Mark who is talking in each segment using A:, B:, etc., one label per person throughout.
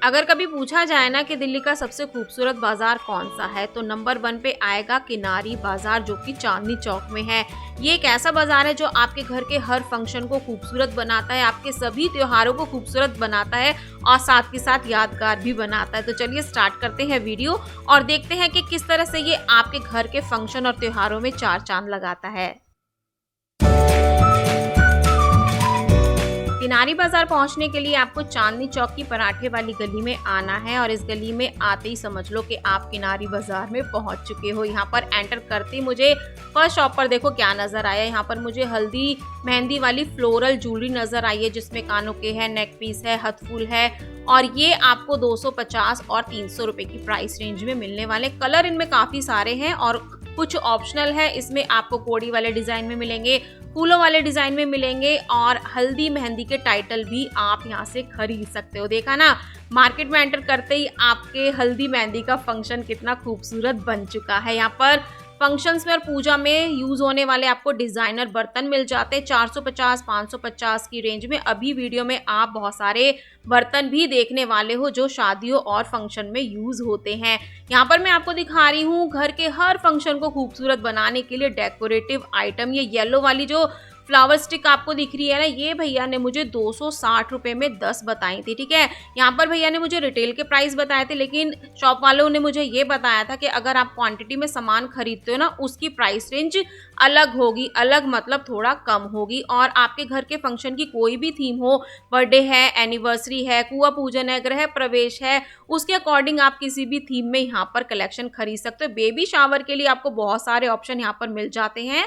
A: अगर कभी पूछा जाए ना कि दिल्ली का सबसे खूबसूरत बाजार कौन सा है, तो नंबर 1 पे आएगा किनारी बाजार, जो कि चांदनी चौक में है। ये एक ऐसा बाजार है जो आपके घर के हर फंक्शन को खूबसूरत बनाता है, आपके सभी त्योहारों को खूबसूरत बनाता है और साथ के साथ यादगार भी बनाता है। तो चलिए स्टार्ट करते हैं वीडियो और देखते हैं कि किस तरह से ये आपके घर के फंक्शन और त्योहारों में चार चांद लगाता है। किनारी बाजार पहुंचने के लिए आपको चांदनी चौक की पराठे वाली गली में आना है और इस गली में आते ही समझ लो कि आप किनारी बाजार में पहुंच चुके हो। यहाँ पर एंटर करते ही मुझे फर्स्ट शॉप पर देखो क्या नजर आया। यहाँ पर मुझे हल्दी मेहंदी वाली फ्लोरल ज्वेलरी नजर आई है, जिसमें कानों के है, नेक पीस है, हथफुल है और ये आपको 250 और 300 रुपए की प्राइस रेंज में मिलने वाले। कलर इनमें काफी सारे हैं और कुछ ऑप्शनल है। इसमें आपको कोड़ी वाले डिजाइन में मिलेंगे, फूलों वाले डिजाइन में मिलेंगे और हल्दी मेहंदी के टाइटल भी आप यहाँ से खरीद सकते हो। देखा ना, मार्केट में एंटर करते ही आपके हल्दी मेहंदी का फंक्शन कितना खूबसूरत बन चुका है। यहाँ पर फंक्शंस में और पूजा में यूज होने वाले आपको डिजाइनर बर्तन मिल जाते हैं 450 550 की रेंज में। अभी वीडियो में आप बहुत सारे बर्तन भी देखने वाले हो जो शादियों और फंक्शन में यूज होते हैं। यहाँ पर मैं आपको दिखा रही हूँ घर के हर फंक्शन को खूबसूरत बनाने के लिए डेकोरेटिव आइटम। ये येलो वाली जो फ्लावर स्टिक आपको दिख रही है ना, ये भैया ने मुझे 260 रुपए में 10 बताई थी। ठीक है, यहाँ पर भैया ने मुझे रिटेल के प्राइस बताए थे, लेकिन शॉप वालों ने मुझे ये बताया था कि अगर आप क्वांटिटी में सामान खरीदते हो ना, उसकी प्राइस रेंज अलग होगी। अलग मतलब थोड़ा कम होगी। और आपके घर के फंक्शन की कोई भी थीम हो, बर्थडे है, एनिवर्सरी है, कुआं पूजन है, गृह प्रवेश है, उसके अकॉर्डिंग आप किसी भी थीम में यहाँ पर कलेक्शन खरीद सकते हो। बेबी शावर के लिए आपको बहुत सारे ऑप्शन यहाँ पर मिल जाते हैं।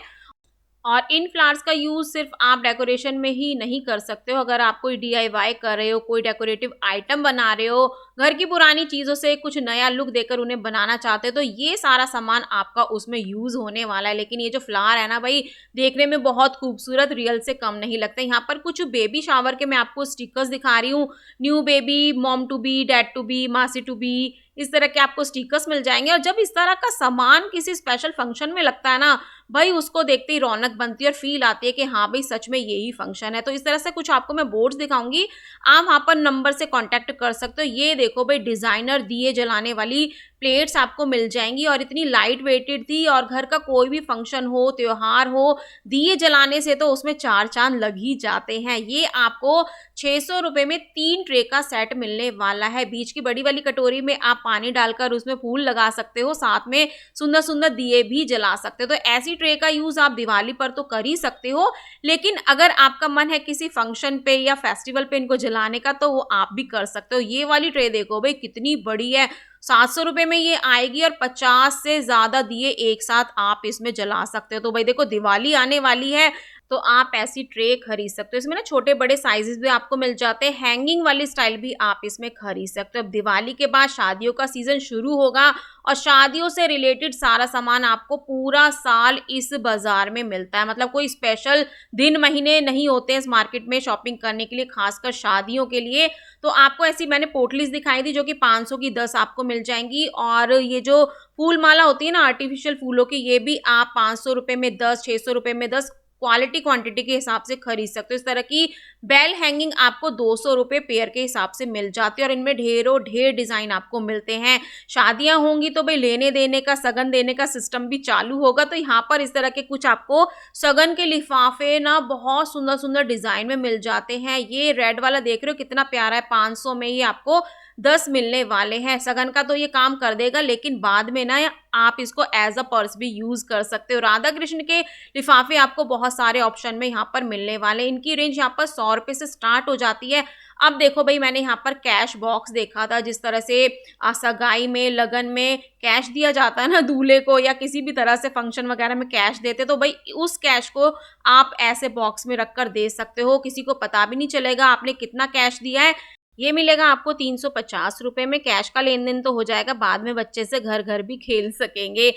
A: और इन फ्लावर्स का यूज सिर्फ आप डेकोरेशन में ही नहीं कर सकते हो। अगर आप कोई डीआईवाई कर रहे हो, कोई डेकोरेटिव आइटम बना रहे हो, घर की पुरानी चीजों से कुछ नया लुक देकर उन्हें बनाना चाहते हो, तो ये सारा सामान आपका उसमें यूज होने वाला है। लेकिन ये जो फ्लावर है ना भाई, देखने में बहुत खूबसूरत, रियल से कम नहीं लगता। यहाँ पर कुछ बेबी शावर के मैं आपको स्टिकर्स दिखा रही हूँ। New baby, mom to be, dad to be, मासी टू बी, इस तरह के आपको स्टिकर्स मिल जाएंगे। और जब इस तरह का सामान किसी स्पेशल फंक्शन में लगता है ना भाई, उसको देखते ही रौनक बनती है और फील आती है कि हाँ भाई सच में यही फंक्शन है। तो इस तरह से कुछ आपको मैं बोर्ड्स दिखाऊंगी, आप वहां पर नंबर से कांटेक्ट कर सकते हो। ये देखो भाई, डिजाइनर दिए जलाने वाली प्लेट्स आपको मिल जाएंगी और इतनी लाइट वेटेड थी। और घर का कोई भी फंक्शन हो, त्योहार हो, दिए जलाने से तो उसमें चार चांद लग ही जाते हैं। ये आपको 600 रुपए में 3 ट्रे का सेट मिलने वाला है। बीच की बड़ी वाली कटोरी में आप पानी डालकर उसमें फूल लगा सकते हो, साथ में सुंदर सुंदर दिए भी जला सकते हो। तो ऐसी ट्रे का यूज आप दिवाली पर तो कर ही सकते हो, लेकिन अगर आपका मन है किसी फंक्शन पे या फेस्टिवल पे इनको जलाने का, तो वो आप भी कर सकते हो। ये वाली ट्रे देखो भाई कितनी बड़ी है, 700 रुपए में ये आएगी और 50 से ज्यादा दिए एक साथ आप इसमें जला सकते हो। तो भाई देखो, दिवाली आने वाली है तो आप ऐसी ट्रे खरीद सकते हो। इसमें ना छोटे बड़े साइजेस भी आपको मिल जाते हैं, हैंगिंग वाली स्टाइल भी आप इसमें खरीद सकते हो। अब दिवाली के बाद शादियों का सीजन शुरू होगा और शादियों से रिलेटेड सारा सामान आपको पूरा साल इस बाजार में मिलता है। मतलब कोई स्पेशल दिन महीने नहीं होते हैं इस मार्केट में शॉपिंग करने के लिए, खासकर शादियों के लिए। तो आपको ऐसी मैंने पोटलीज दिखाई थी जो कि 500 की 10 आपको मिल जाएंगी। और ये जो फूल माला होती है ना आर्टिफिशियल फूलों की, ये भी आप 500 रुपए में 10, 600 रुपए में 10 क्वालिटी क्वांटिटी के हिसाब से खरीद सकते हो। इस तरह की बेल हैंगिंग आपको 200 रुपए पेयर के हिसाब से मिल जाती है और इनमें ढेरों ढेर डिजाइन आपको मिलते हैं। शादियां होंगी तो भाई लेने देने का, सगन देने का सिस्टम भी चालू होगा। तो यहाँ पर इस तरह के कुछ आपको सगन के लिफाफे ना बहुत सुंदर सुंदर डिजाइन में मिल जाते हैं। ये रेड वाला देख रहे हो कितना प्यारा है, 500 में ये आपको 10 मिलने वाले हैं। सगन का तो ये काम कर देगा, लेकिन बाद में ना आप इसको एज अ पर्स भी यूज कर सकते हो। राधा कृष्ण के लिफाफे आपको बहुत सारे ऑप्शन में यहाँ पर मिलने वाले। इनकी रेंज यहाँ पर 100 रुपए से स्टार्ट हो जाती है। अब देखो भाई, मैंने यहाँ पर कैश बॉक्स देखा था, जिस तरह से सगाई में, लगन में कैश दिया जाता है ना दूल्हे को, या किसी भी तरह से फंक्शन वगैरह में कैश देते, तो भाई उस कैश को आप ऐसे बॉक्स में रखकर दे सकते हो। किसी को पता भी नहीं चलेगा आपने कितना कैश दिया है। ये मिलेगा आपको 350 रुपए में। कैश का लेन देन तो हो जाएगा, बाद में बच्चे से घर घर भी खेल सकेंगे।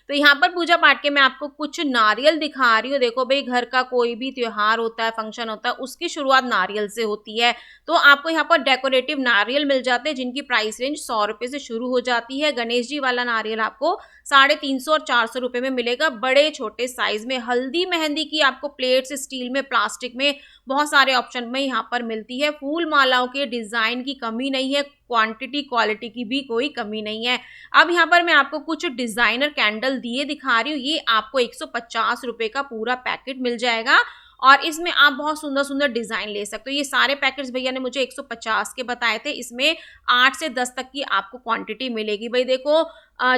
A: तो यहाँ पर पूजा पाठ के मैं आपको कुछ नारियल दिखा रही हूँ। देखो भाई, घर का कोई भी त्योहार होता है, फंक्शन होता है, उसकी शुरुआत नारियल से होती है। तो आपको यहाँ पर डेकोरेटिव नारियल मिल जाते हैं जिनकी प्राइस रेंज 100 रुपए से शुरू हो जाती है। गणेश जी वाला नारियल आपको 350 और 400 रुपए में मिलेगा, बड़े छोटे साइज में। हल्दी मेहंदी की आपको प्लेट्स स्टील में, प्लास्टिक में बहुत सारे ऑप्शन में यहाँ पर मिलती है। फूल मालाओं के डिज़ाइन की कमी नहीं है, क्वांटिटी क्वालिटी की भी कोई कमी नहीं है। अब यहाँ पर मैं आपको कुछ डिज़ाइनर कैंडल दिए दिखा रही हूँ। ये आपको 150 रुपए का पूरा पैकेट मिल जाएगा और इसमें आप बहुत सुंदर-सुंदर डिज़ाइन ले सकते हो। ये सारे पैकेट्स भैया ने मुझे 150 के बताए थे। इसमें 8 से 10 तक की आपको क्वांटिटी मिलेगी। भई देखो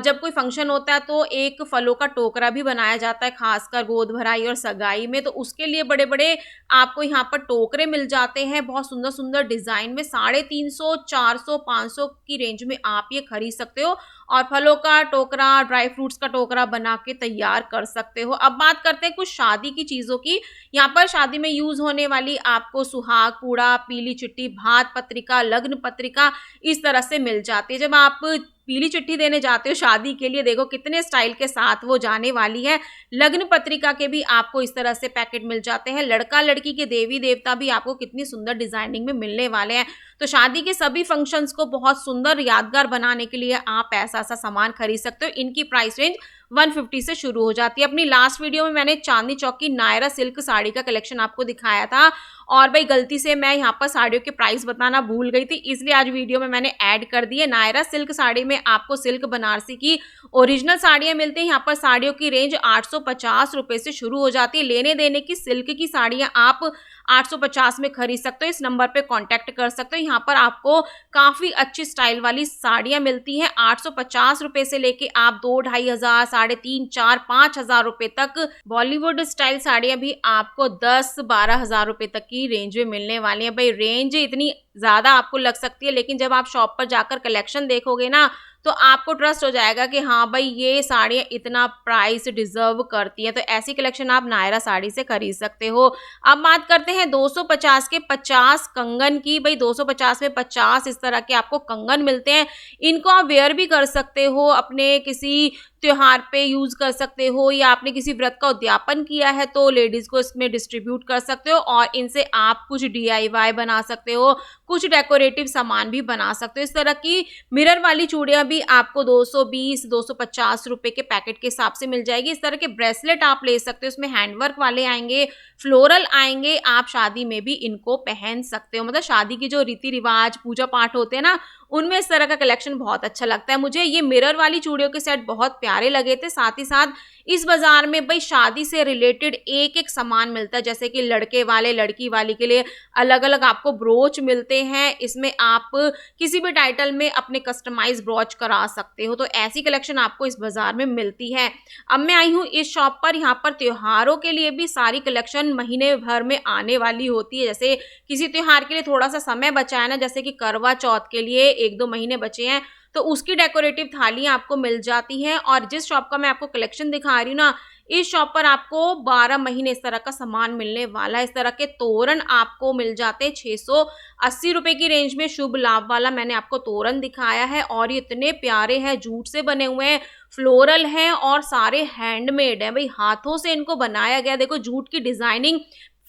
A: जब कोई फंक्शन होता है तो एक फलों का टोकरा भी बनाया जाता है, खासकर गोद भराई और सगाई में, तो उसके लिए बड़े-बड़े आपको यहाँ पर टोकरे मिल जाते हैं बहुत सुंदर-सुंदर डिज़ाइन में। 350, 400, 500 की रेंज में आप ये खरीद सकते हो और फलों का टोकरा, ड्राई फ्रूट्स का टोकरा बना के तैयार कर सकते हो। अब बात करते हैं कुछ शादी की चीज़ों की। यहाँ पर शादी में यूज़ होने वाली आपको सुहाग पूड़ा, पीली चिट्ठी, भात पत्रिका, लग्न पत्रिका इस तरह से मिल जाती है। जब आप पीली चिट्ठी देने जाते हो शादी के लिए, देखो कितने स्टाइल के साथ वो जाने वाली है। लग्न पत्रिका के भी आपको इस तरह से पैकेट मिल जाते हैं। लड़का लड़की के देवी देवता भी आपको कितनी सुंदर डिजाइनिंग में मिलने वाले हैं। तो शादी के सभी फंक्शंस को बहुत सुंदर यादगार बनाने के लिए आप ऐसा सामान खरीद सकते हो। इनकी प्राइस रेंज 150 से शुरू हो जाती है। अपनी लास्ट वीडियो में मैंने चांदनी चौक की नायरा सिल्क साड़ी का कलेक्शन आपको दिखाया था और भाई गलती से मैं यहाँ पर साड़ियों के प्राइस बताना भूल गई थी, इसलिए आज वीडियो में मैंने ऐड कर दी है। नायरा सिल्क साड़ी में आपको सिल्क बनारसी की ओरिजिनल साड़ियाँ मिलती हैं। यहाँ पर साड़ियों की रेंज 850 रुपये से शुरू हो जाती है। लेने देने की सिल्क की साड़ियाँ आप 850 में खरीद सकते हो। इस नंबर पे कांटेक्ट कर सकते हो। यहाँ पर आपको काफ़ी अच्छी स्टाइल वाली साड़ियाँ मिलती हैं। 850 रुपये से लेके आप 2-2.5 हज़ार, 3.5, 4, 5 हज़ार रुपये तक बॉलीवुड स्टाइल साड़ियाँ भी आपको 10-12 हज़ार रुपये तक की रेंज में मिलने वाली हैं। भाई रेंज इतनी ज़्यादा आपको लग सकती है, लेकिन जब आप शॉप पर जाकर कलेक्शन देखोगे ना तो आपको ट्रस्ट हो जाएगा कि हाँ भाई ये साड़ियाँ इतना प्राइस डिजर्व करती हैं। तो ऐसी कलेक्शन आप नायरा साड़ी से खरीद सकते हो। अब बात करते हैं 250 के 50 कंगन की। भाई 250 में 50 इस तरह के आपको कंगन मिलते हैं। इनको आप वेयर भी कर सकते हो, अपने किसी त्योहार पे यूज कर सकते हो, या आपने किसी व्रत का उद्यापन किया है तो लेडीज को इसमें डिस्ट्रीब्यूट कर सकते हो और इनसे आप कुछ DIY बना सकते हो, कुछ डेकोरेटिव सामान भी बना सकते हो। इस तरह की मिरर वाली चूड़ियां भी आपको 220-250 रुपए के पैकेट के हिसाब से मिल जाएगी। इस तरह के ब्रेसलेट आप ले सकते हो, इसमें हैंडवर्क वाले आएंगे, फ्लोरल आएंगे, आप शादी में भी इनको पहन सकते हो। मतलब शादी की जो रीति रिवाज पूजा पाठ होते हैं ना, उनमें इस तरह का कलेक्शन बहुत अच्छा लगता है मुझे। ये मिरर वाली चूड़ियों के सेट बहुत प्यारे लगे थे। साथ ही साथ इस बाजार में भाई शादी से रिलेटेड एक एक सामान मिलता है, जैसे कि लड़के वाले लड़की वाली के लिए अलग अलग आपको ब्रोच मिलते हैं। इसमें आप किसी भी टाइटल में अपने कस्टमाइज ब्रोच करा सकते हो। तो ऐसी कलेक्शन आपको इस बाजार में मिलती है। अब मैं आई हूँ इस शॉप पर, यहाँ पर त्योहारों के लिए भी सारी कलेक्शन महीने भर में आने वाली होती है। जैसे किसी त्योहार के लिए थोड़ा सा समय बचा है ना, जैसे कि करवा चौथ के लिए 1-2 महीने बचे हैं, तो उसकी डेकोरेटिव थालियां आपको मिल जाती हैं। और जिस शॉप का मैं आपको कलेक्शन दिखा रही हूँ ना, इस शॉप पर आपको 12 महीने इस तरह का सामान मिलने वाला है। इस तरह के तोरण आपको मिल जाते हैं 680 रुपए की रेंज में। शुभ लाभ वाला मैंने आपको तोरण दिखाया है और ये इतने प्यारे हैं, जूट से बने हुए हैं, फ्लोरल हैं और सारे हैंडमेड है। भाई हाथों से इनको बनाया गया। देखो जूट की डिजाइनिंग,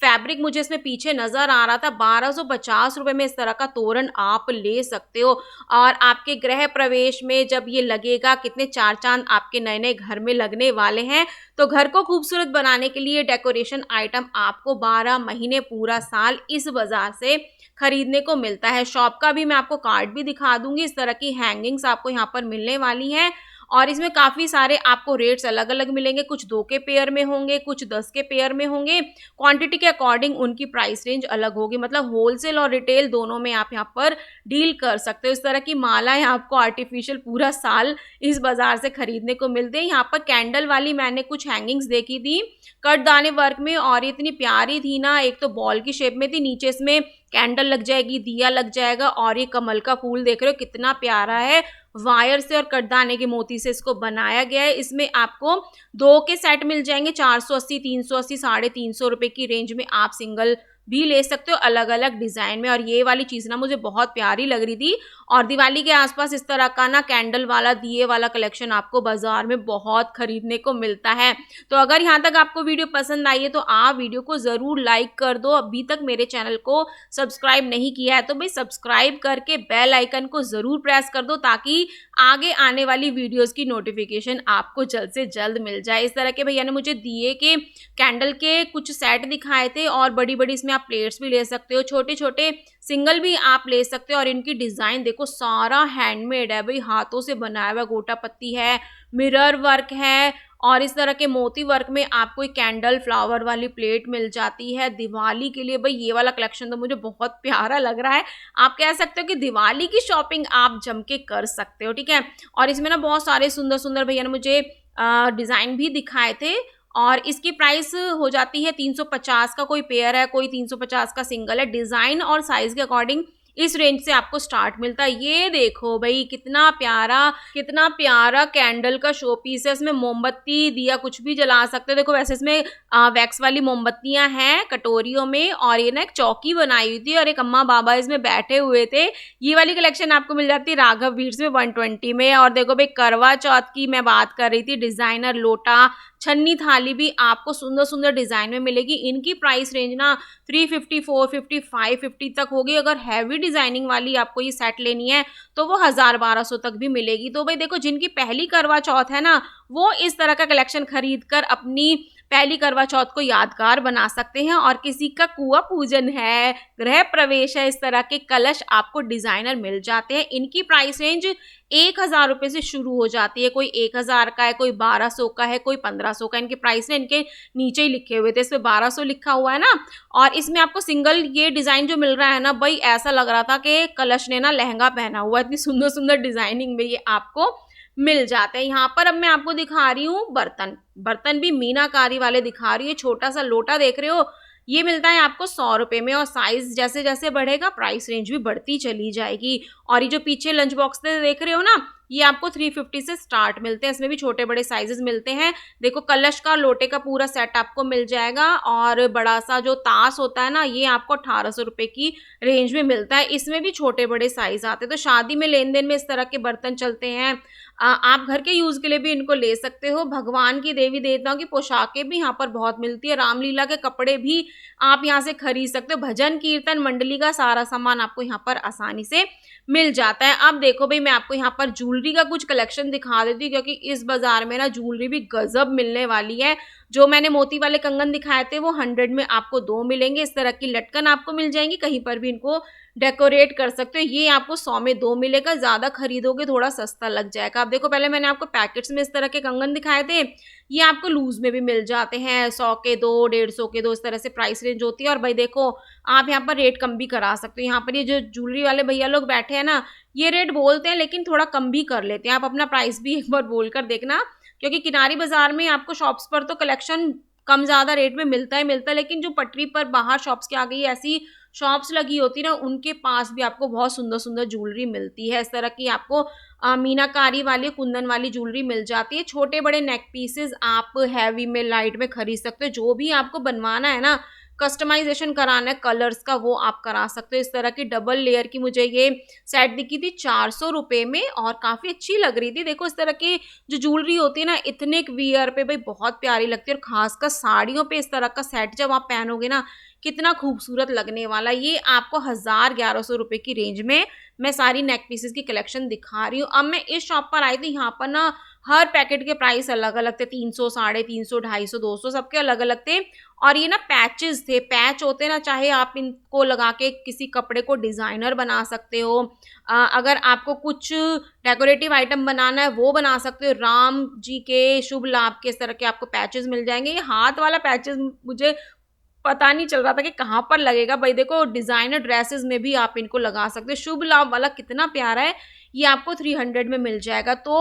A: फैब्रिक मुझे इसमें पीछे नजर आ रहा था। 1250 रुपए में इस तरह का तोरण आप ले सकते हो और आपके गृह प्रवेश में जब ये लगेगा, कितने 4 चांद आपके नए नए घर में लगने वाले हैं। तो घर को खूबसूरत बनाने के लिए डेकोरेशन आइटम आपको 12 महीने पूरा साल इस बाजार से खरीदने को मिलता है। शॉप का भी मैं आपको कार्ड भी दिखा दूंगी। इस तरह की हैंगिंग्स आपको यहाँ पर मिलने वाली हैं और इसमें काफ़ी सारे आपको रेट्स अलग अलग मिलेंगे। कुछ 2 के पेयर में होंगे, कुछ 10 के पेयर में होंगे। क्वांटिटी के अकॉर्डिंग उनकी प्राइस रेंज अलग होगी। मतलब होलसेल और रिटेल दोनों में आप यहाँ पर डील कर सकते हो। इस तरह की मालाएं आपको आर्टिफिशियल पूरा साल इस बाजार से खरीदने को मिलते हैं। यहाँ पर कैंडल वाली मैंने कुछ हैंगिंग्स देखी थी कटदाने वर्क में और ये इतनी प्यारी थी ना। एक तो बॉल की शेप में थी, नीचे इसमें कैंडल लग जाएगी, दिया लग जाएगा और ये कमल का फूल देख रहे हो कितना प्यारा है। वायर से और कटदाने के मोती से इसको बनाया गया है। इसमें आपको 2 के सेट मिल जाएंगे 480, 380, 350 रुपए की रेंज में आप सिंगल भी ले सकते हो अलग अलग डिजाइन में। और ये वाली चीज ना मुझे बहुत प्यारी लग रही थी। और दिवाली के आसपास इस तरह का ना कैंडल वाला, दिए वाला कलेक्शन आपको बाजार में बहुत खरीदने को मिलता है। तो अगर यहाँ तक आपको वीडियो पसंद आई है तो आप वीडियो को जरूर लाइक कर दो। अभी तक मेरे चैनल को सब्सक्राइब नहीं किया है तो भाई सब्सक्राइब करके बेल आइकन को जरूर प्रेस कर दो, ताकि आगे आने वाली वीडियोस की नोटिफिकेशन आपको जल्द से जल्द मिल जाए। इस तरह के भैया ने मुझे दिए के कैंडल के कुछ सेट दिखाए थे और बड़ी बड़ी इसमें आप प्लेट्स भी ले सकते हो, छोटे-छोटे सिंगल भी आप ले सकते हो। और इनकी डिज़ाइन देखो सारा हैंडमेड है भई, हाथों से बनाया हुआ गोटा पत्ती है, मिरर वर्क है और इस तरह के मोती वर्क में आपको एक कैंडल फ्लावर वाली प्लेट मिल जाती है। दिवाली के लिए भई ये वाला कलेक्शन तो मुझे बहुत प्यारा लग रहा है। आप कह सकते हो कि दिवाली की शॉपिंग आप जम के कर सकते हो, ठीक है? और इसमें ना बहुत सारे सुंदर-सुंदर भैया ने मुझे डिज़ाइन भी दिखाए थे और इसकी प्राइस हो जाती है 350 का कोई पेयर है, कोई 350 का सिंगल है। डिज़ाइन और साइज़ के अकॉर्डिंग इस रेंज से आपको स्टार्ट मिलता है। ये देखो भई कितना प्यारा कैंडल का शो पीस है। इसमें मोमबत्ती, दिया कुछ भी जला सकते हो। देखो वैसे इसमें वैक्स वाली मोमबत्तियाँ हैं कटोरियों में और ये ना एक चौकी बनाई हुई थी और एक अम्मा बाबा इसमें बैठे हुए थे। ये वाली कलेक्शन आपको मिल जाती है राघव बीड्स में 120 में। और देखो भई करवा चौथ की मैं बात कर रही थी, डिज़ाइनर लोटा, छन्नी थाली भी आपको सुंदर-सुंदर डिज़ाइन में मिलेगी। इनकी प्राइस रेंज ना 350, 450, 550 तक होगी। अगर हैवी डिज़ाइनिंग वाली आपको ये सेट लेनी है तो वो 1000-1200 तक भी मिलेगी। तो भाई देखो जिनकी पहली करवा चौथ है ना, वो इस तरह का कलेक्शन खरीद कर अपनी पहली करवा चौथ को यादगार बना सकते हैं। और किसी का कुआं पूजन है, गृह प्रवेश है, इस तरह के कलश आपको डिज़ाइनर मिल जाते हैं। इनकी प्राइस रेंज 1000 रुपये से शुरू हो जाती है। कोई 1000 का है, कोई 1200 का है, कोई 1500 का। इनके प्राइस ना इनके नीचे ही लिखे हुए थे, इसमें 1200 लिखा हुआ है ना। और इसमें आपको सिंगल ये डिज़ाइन जो मिल रहा है ना भाई, ऐसा लग रहा था कि कलश ने ना लहंगा पहना हुआ है। इतनी सुंदर-सुंदर डिज़ाइनिंग में ये आपको मिल जाते हैं। यहाँ पर अब मैं आपको दिखा रही हूँ बर्तन भी मीनाकारी वाले दिखा रही हूँ। छोटा सा लोटा देख रहे हो, ये मिलता है आपको 100 रुपये में और साइज़ जैसे-जैसे बढ़ेगा प्राइस रेंज भी बढ़ती चली जाएगी। और ये जो पीछे लंच बॉक्स देख रहे हो ना, ये आपको 350 से स्टार्ट मिलते हैं। इसमें भी छोटे-बड़े साइज़ेज़ मिलते हैं। देखो कलश का लोटे का पूरा सेट आपको मिल जाएगा और बड़ा सा जो तास होता है ना, ये आपको 1800 रुपये की रेंज में मिलता है। इसमें भी छोटे-बड़े साइज़ आते हैं। तो शादी में लेन-देन में इस तरह के बर्तन चलते हैं। आप घर के यूज़ के लिए भी इनको ले सकते हो। भगवान की देवी देवताओं की पोशाकें भी यहाँ पर बहुत मिलती है। रामलीला के कपड़े भी आप यहाँ से खरीद सकते हो। भजन कीर्तन मंडली का सारा सामान आपको यहाँ पर आसानी से मिल जाता है। अब देखो भई मैं आपको यहाँ पर ज्वेलरी का कुछ कलेक्शन दिखा देती हूँ क्योंकि इस बाज़ार में ना ज्वेलरी भी गज़ब मिलने वाली है। जो मैंने मोती वाले कंगन दिखाए थे वो 100 में आपको 2 मिलेंगे। इस तरह की लटकन आपको मिल जाएँगी, कहीं पर भी इनको डेकोरेट कर सकते हो। ये आपको 100 में 2 मिलेगा, ज़्यादा खरीदोगे थोड़ा सस्ता लग जाएगा। अब देखो पहले मैंने आपको पैकेट्स में इस तरह के कंगन दिखाए थे, ये आपको लूज़ में भी मिल जाते हैं। 100 के 2, 150 के 2 इस तरह से प्राइस रेंज होती है। और भाई देखो आप यहाँ पर रेट कम भी करा सकते हो। यहाँ पर ये जो ज्वेलरी वाले भैया लोग बैठे हैं ना, ये रेट बोलते हैं लेकिन थोड़ा कम भी कर लेते हैं। आप अपना प्राइस भी एक बार बोल कर देखना, क्योंकि किनारी बाज़ार में आपको शॉप्स पर तो कलेक्शन कम ज़्यादा रेट में मिलता है, लेकिन जो पटरी पर बाहर शॉप्स के आगे ही ऐसी शॉप्स लगी होती है ना, उनके पास भी आपको बहुत सुंदर-सुंदर ज्वेलरी मिलती है। इस तरह की आपको मीनाकारी वाली, कुंदन वाली ज्वेलरी मिल जाती है। छोटे-बड़े नेक पीसेस आप हैवी में, लाइट में खरीद सकते हो। जो भी आपको बनवाना है ना, कस्टमाइज़ेशन कराना है कलर्स का, वो आप करा सकते हो। इस तरह की डबल लेयर की मुझे ये सेट दिखी थी 400 रुपये में और काफ़ी अच्छी लग रही थी। देखो इस तरह की जो ज्वेलरी होती है ना, इथनिक वियर पे भाई बहुत प्यारी लगती है और ख़ासकर साड़ियों पे इस तरह का सेट जब आप पहनोगे ना, कितना खूबसूरत लगने वाला। ये आपको 1000-1100 रुपये की रेंज में मैं सारी नेक पीसेस की कलेक्शन दिखा रही हूँ। अब मैं इस शॉप पर आई थी, यहाँ पर ना हर पैकेट के प्राइस अलग-अलग थे। 300, 350, 250, 200 सबके अलग-अलग थे। और ये ना पैचेस थे, पैच होते हैं ना, चाहे आप इनको लगा के किसी कपड़े को डिज़ाइनर बना सकते हो। अगर आपको कुछ डेकोरेटिव आइटम बनाना है वो बना सकते हो। राम जी के शुभ लाभ के इस तरह के आपको पैचेस मिल जाएँगे। ये हाथ वाला पैचेस मुझे पता नहीं चल रहा था कि कहाँ पर लगेगा। भाई देखो डिज़ाइनर ड्रेसेस में भी आप इनको लगा सकते हो। शुभ लाभ वाला कितना प्यारा है, ये आपको 300 में मिल जाएगा। तो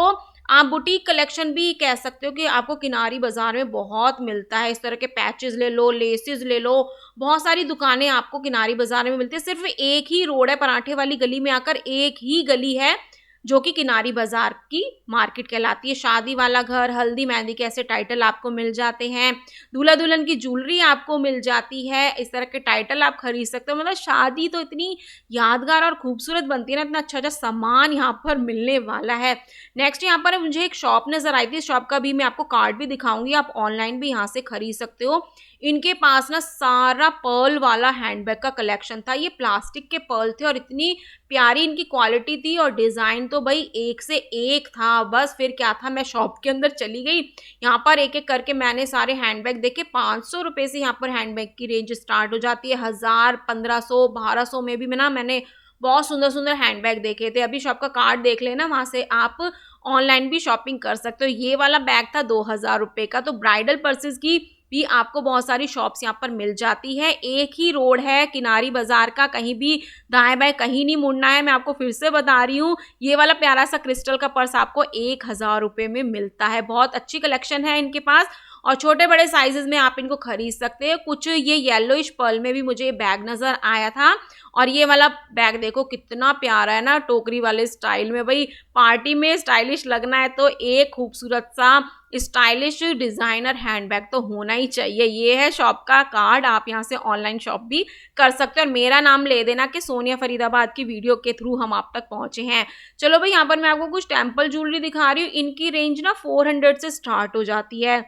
A: आप बुटीक कलेक्शन भी कह सकते हो कि आपको किनारी बाज़ार में बहुत मिलता है। इस तरह के पैचेस ले लो, लेसेस ले लो, बहुत सारी दुकानें आपको किनारी बाज़ार में मिलती है। सिर्फ एक ही रोड है, पराठे वाली गली में आकर एक ही गली है जो कि किनारी बाज़ार की मार्केट कहलाती है। शादी वाला घर, हल्दी मेहंदी के ऐसे टाइटल आपको मिल जाते हैं। दूल्हा दुल्हन की ज्वेलरी आपको मिल जाती है। इस तरह के टाइटल आप खरीद सकते हो। मतलब शादी तो इतनी यादगार और खूबसूरत बनती है ना, इतना अच्छा-अच्छा सामान यहाँ पर मिलने वाला है। नेक्स्ट यहाँ पर मुझे एक शॉप नज़र आई थी। इस शॉप का भी मैं आपको कार्ड भी दिखाऊँगी, आप ऑनलाइन भी यहाँ से खरीद सकते हो। इनके पास ना सारा पर्ल वाला हैंडबैग का कलेक्शन था। ये प्लास्टिक के पर्ल थे और इतनी प्यारी इनकी क्वालिटी थी और डिज़ाइन तो भाई एक से एक था। बस फिर क्या था, मैं शॉप के अंदर चली गई, यहाँ पर एक-एक करके मैंने सारे हैंडबैग देखे। 500 रुपए से यहाँ पर हैंडबैग की रेंज स्टार्ट हो जाती है। 1000, 1500, 1200 में भी मैंने बहुत सुंदर-सुंदर हैंडबैग देखे थे। अभी शॉप का कार्ड देख लेना, वहाँ से आप ऑनलाइन भी शॉपिंग कर सकते हो। ये वाला बैग था 2000 रुपए का। तो ब्राइडल पर्सेस की भी आपको बहुत सारी शॉप्स यहाँ पर मिल जाती है। एक ही रोड है किनारी बाजार का, कहीं भी दाएं-बाएं कहीं नहीं मुड़ना है। मैं आपको फिर से बता रही हूँ, ये वाला प्यारा सा क्रिस्टल का पर्स आपको 1000 रुपए में मिलता है। बहुत अच्छी कलेक्शन है इनके पास और छोटे-बड़े साइजेस में आप इनको खरीद सकते हैं। कुछ ये येलोइश पर्ल में भी मुझे बैग नज़र आया था और ये वाला बैग देखो कितना प्यारा है ना, टोकरी वाले स्टाइल में। भाई पार्टी में स्टाइलिश लगना है तो एक खूबसूरत सा स्टाइलिश डिज़ाइनर हैंडबैग तो होना ही चाहिए। ये है शॉप का कार्ड, आप यहाँ से ऑनलाइन शॉप भी कर सकते हो और मेरा नाम ले देना कि सोनिया फरीदाबाद की वीडियो के थ्रू हम आप तक पहुँचे हैं। चलो भाई, यहाँ पर मैं आपको कुछ टेम्पल ज्वेलरी दिखा रही हूँ। इनकी रेंज ना 400 से स्टार्ट हो जाती है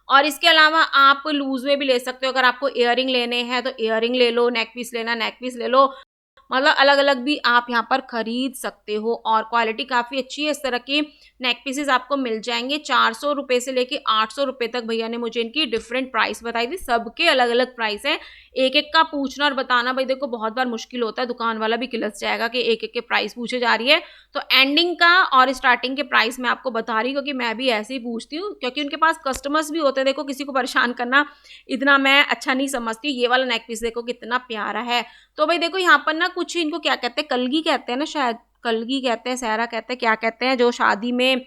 A: और इसके अलावा आप लूज़ में भी ले सकते हो। अगर आपको इयररिंग लेने हैं तो इयररिंग ले लो, नेक पीस लेना नेक पीस ले लो, मतलब अलग-अलग भी आप यहाँ पर खरीद सकते हो और क्वालिटी काफ़ी अच्छी है। इस तरह के नेक पीसेस आपको मिल जाएँगे 400 रुपए से लेके 800 रुपए तक। भैया ने मुझे इनकी डिफरेंट प्राइस बताई थी, सबके अलग-अलग प्राइस हैं। एक-एक का पूछना और बताना भाई देखो बहुत बार मुश्किल होता है, दुकान वाला भी किलस जाएगा कि एक-एक के प्राइस पूछे जा रही है। तो एंडिंग का और स्टार्टिंग के प्राइस मैं आपको बता रही हूँ क्योंकि मैं भी ऐसे ही पूछती हूँ, क्योंकि उनके पास कस्टमर्स भी होते हैं। देखो किसी को परेशान करना इतना मैं अच्छा नहीं समझती। ये वाला नेक पीस देखो कितना प्यारा है। तो भाई देखो यहाँ पर ना कुछ इनको क्या कहते हैं, कलगी कहते हैं ना, शायद कलगी कहते हैं, सहरा कहते हैं, क्या कहते हैं, जो शादी में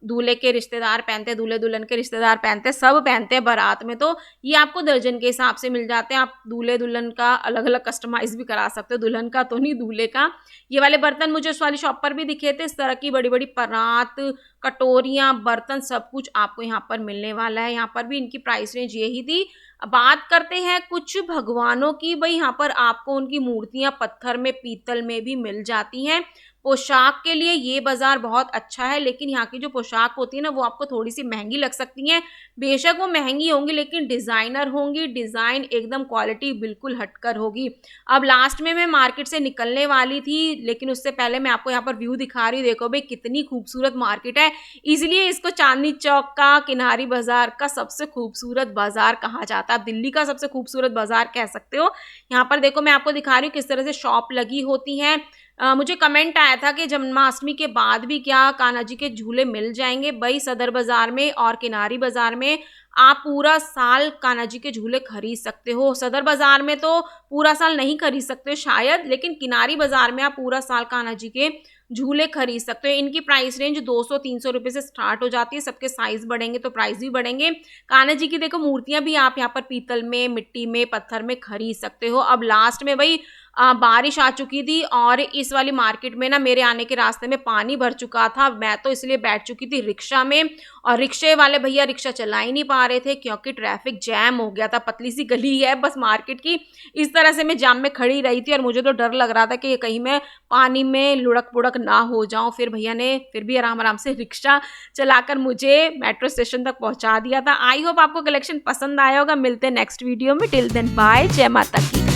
A: दूल्हे के रिश्तेदार पहनते हैं, दूल्हे दुल्हन के रिश्तेदार पहनते हैं, सब पहनते हैं बारात में। तो ये आपको दर्जन के हिसाब से मिल जाते हैं। आप दूल्हे दुल्हन का अलग अलग कस्टमाइज भी करा सकते हो, दुल्हन का तो नहीं, दूल्हे का। ये वाले बर्तन मुझे उस वाली शॉप पर भी दिखे थे। इस तरह की बड़ी बड़ी परात, कटोरियाँ, बर्तन सब कुछ आपको यहाँ पर मिलने वाला है। यहाँ पर भी इनकी प्राइस रेंज यही थी। बात करते हैं कुछ भगवानों की। भाई यहाँ पर आपको उनकी मूर्तियाँ पत्थर में, पीतल में भी मिल जाती हैं। पोशाक के लिए ये बाज़ार बहुत अच्छा है, लेकिन यहाँ की जो पोशाक होती है ना वो आपको थोड़ी सी महंगी लग सकती हैं। बेशक वो महंगी होंगी लेकिन डिज़ाइनर होंगी, डिज़ाइन एकदम क्वालिटी बिल्कुल हटकर होगी। अब लास्ट में मैं मार्केट से निकलने वाली थी, लेकिन उससे पहले मैं आपको यहाँ पर व्यू दिखा रही हूँ। देखो भाई कितनी खूबसूरत मार्केट है, इसलिए इसको चांदनी चौक का, किनारी बाज़ार का सबसे खूबसूरत बाज़ार कहा जाता है। आप दिल्ली का सबसे खूबसूरत बाज़ार कह सकते हो। यहाँ पर देखो मैं आपको दिखा रही हूँ किस तरह से शॉप लगी होती हैं। मुझे कमेंट आया था कि जन्माष्टमी के बाद भी क्या कान्हा जी के झूले मिल जाएंगे। भाई सदर बाज़ार में और किनारी बाज़ार में आप पूरा साल कान्हा जी के झूले खरीद सकते हो। सदर बाज़ार में तो पूरा साल नहीं खरीद सकते शायद, लेकिन किनारी बाज़ार में आप पूरा साल कान्हा जी के झूले खरीद सकते हो। इनकी प्राइस रेंज 200-300 रुपये से स्टार्ट हो जाती है। सबके साइज़ बढ़ेंगे तो प्राइस भी बढ़ेंगे। कान्हा जी की देखो मूर्तियाँ भी आप यहाँ पर पीतल में, मिट्टी में, पत्थर में खरीद सकते हो। अब लास्ट में भाई बारिश आ चुकी थी और इस वाली मार्केट में ना मेरे आने के रास्ते में पानी भर चुका था। मैं तो इसलिए बैठ चुकी थी रिक्शा में और रिक्शे वाले भैया रिक्शा चला ही नहीं पा रहे थे क्योंकि ट्रैफिक जैम हो गया था। पतली सी गली है बस मार्केट की, इस तरह से मैं जाम में खड़ी रही थी और मुझे तो डर लग रहा था कि कहीं मैं पानी में लुढ़क पुढ़क ना हो जाऊं। फिर भैया ने फिर भी आराम आराम से रिक्शा चलाकर मुझे मेट्रो स्टेशन तक पहुंचा दिया था। आई होप आपको कलेक्शन पसंद आया होगा। मिलते हैं नेक्स्ट वीडियो में। टिल देन बाय, जय माता की।